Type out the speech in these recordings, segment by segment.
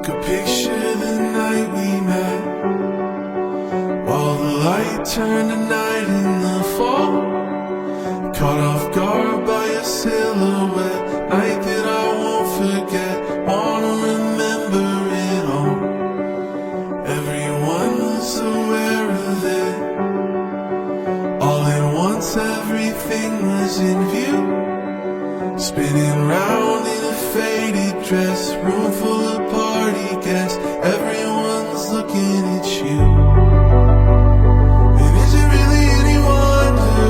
could picture the night we met, while the light turned to night in the fall. Caught off guard by a silhouette, night that I won't forget. Wanna remember it all. Everyone was aware of it. All at once everything was in view. Spinning round in a faded dress, room full of party guests. Everyone's looking at you. And is it really any wonder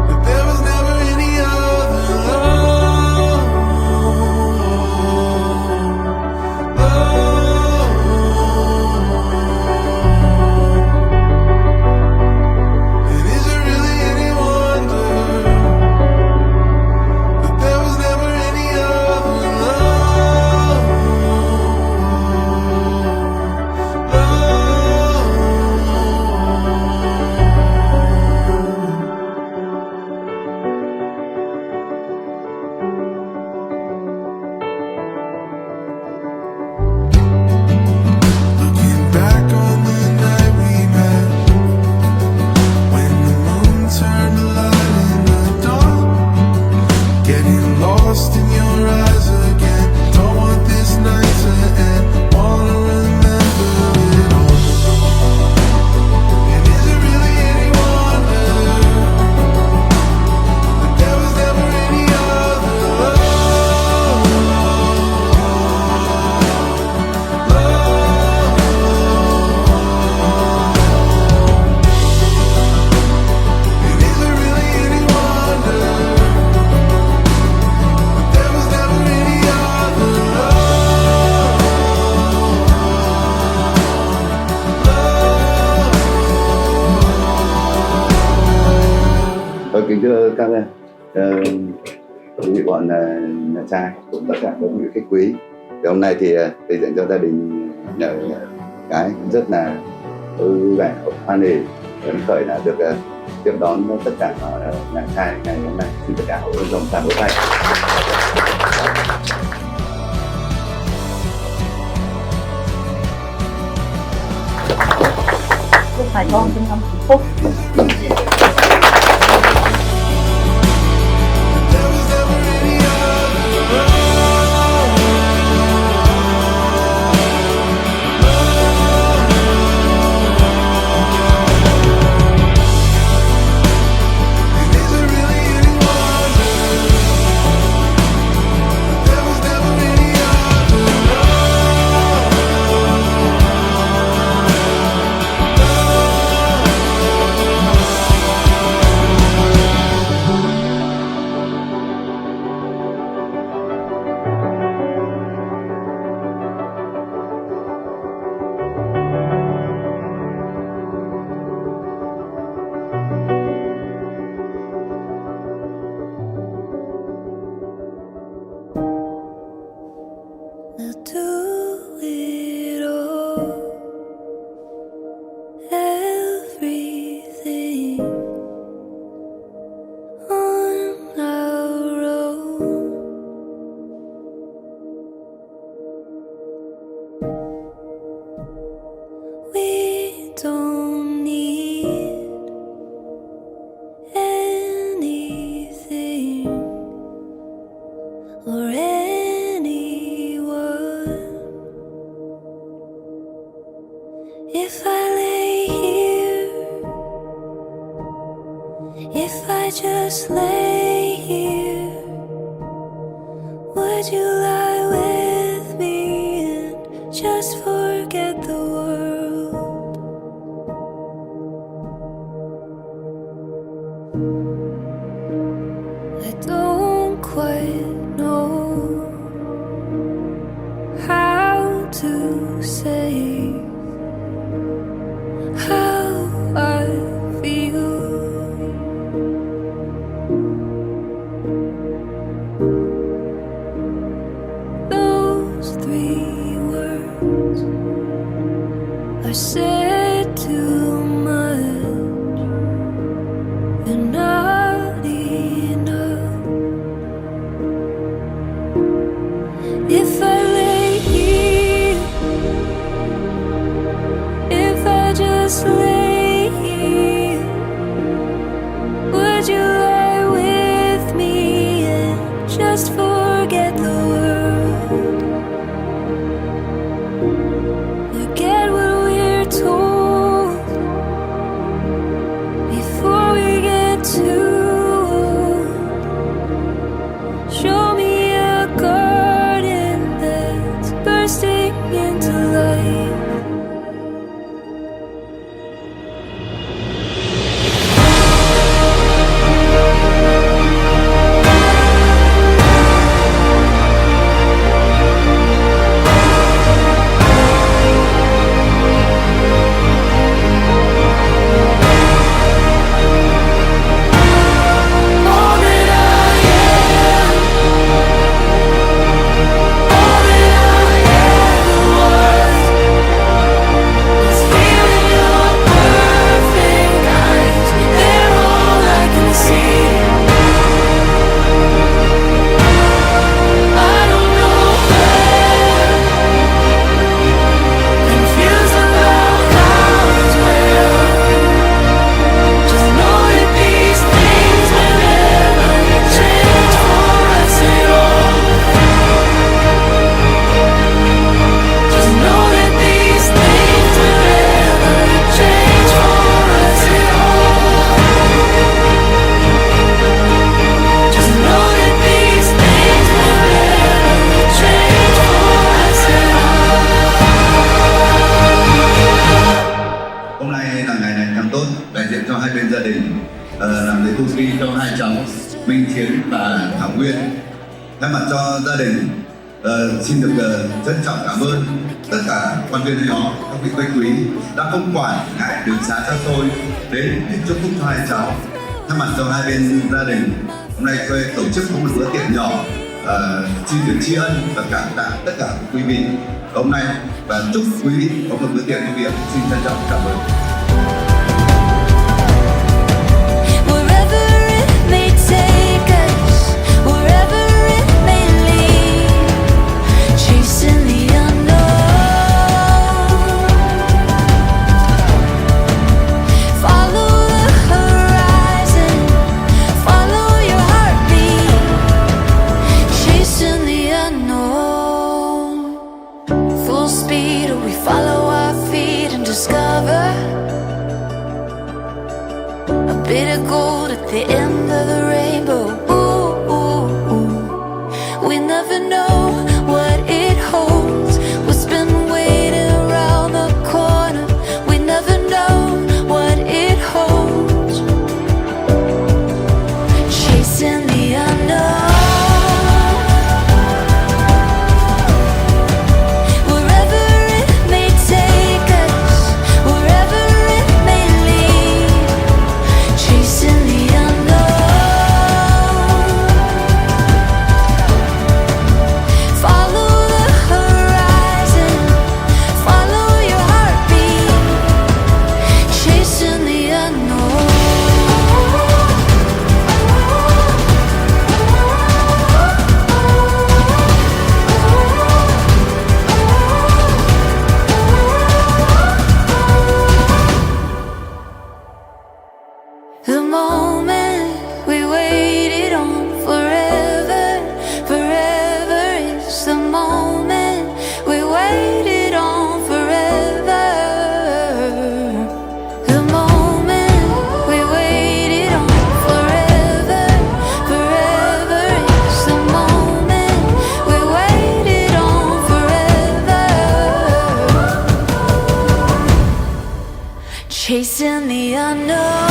that there was never any other love? And is it really any wonder that there was never any other love? Looking back on the night we met, when the moon turned to light in the dawn, getting lost in your eyes again. Don't want this night to end. Wanna remember it all. And is it really any wonder that there was never any other love? And is it really any wonder that there was never any other Kính thưa các quý vị bọn nhà trai cùng tất cả các quý vị khách quý, thì hôm nay thì đại diện cho gia đình nhà gái rất là vui vẻ, hoan hỉ, phấn khởi là được tiếp đón tất cả nhà trai ngày hôm nay. Xin tất cả ơn dòng tràn vỗ tay. Chúc hai con sinh năm hạnh phúc. there was never any And is it really any wonder that there was never any Now do it all, everything on our own. We don't need anything or anyone. If I lay here, if I just lay here, would you lie with me and just forget the world? I don't quite know how to say how I feel. Those three words are said too much and not enough. If I lay just lay here? Would you lie with me and just forget the world? Forget what we're told before we get too old. Show me a garden that's bursting into life. Hôm nay là ngày này càng tốt, đại diện cho hai bên gia đình làm lễ tu tri cho hai cháu Minh Chiến và Thảo Nguyên. Thay mặt cho gia đình xin được trân trọng cảm ơn tất cả quan viên họ, các vị khách quý đã không quản ngại đường xá xa xôi đến để chúc phúc cho hai cháu. Thay mặt cho hai bên gia đình, hôm nay tôi tổ chức một bữa tiệc nhỏ xin được tri ân và cảm tạ tất cả quý vị hôm nay và chúc quý vị có một bữa tiệc vui vẻ. Xin trân trọng cảm ơn. Wherever it may take us, wherever it may lead, chasing the unknown. Follow the horizon, follow your heartbeat, chasing the unknown. Full speed, we follow our feet and discover a bit of gold at the end of the rainbow. Ooh, ooh, ooh. We never know what it holds, what's been waiting around the corner. We never know what it holds, chasing the unknown. Wherever it may take us, wherever it may lead, chasing the unknown. Follow the horizon, follow your heartbeat, chasing the unknown. The moment we waited on forever, forever is the moment we waited on forever. The moment we waited on forever, forever is the moment we waited on forever, chasing the unknown.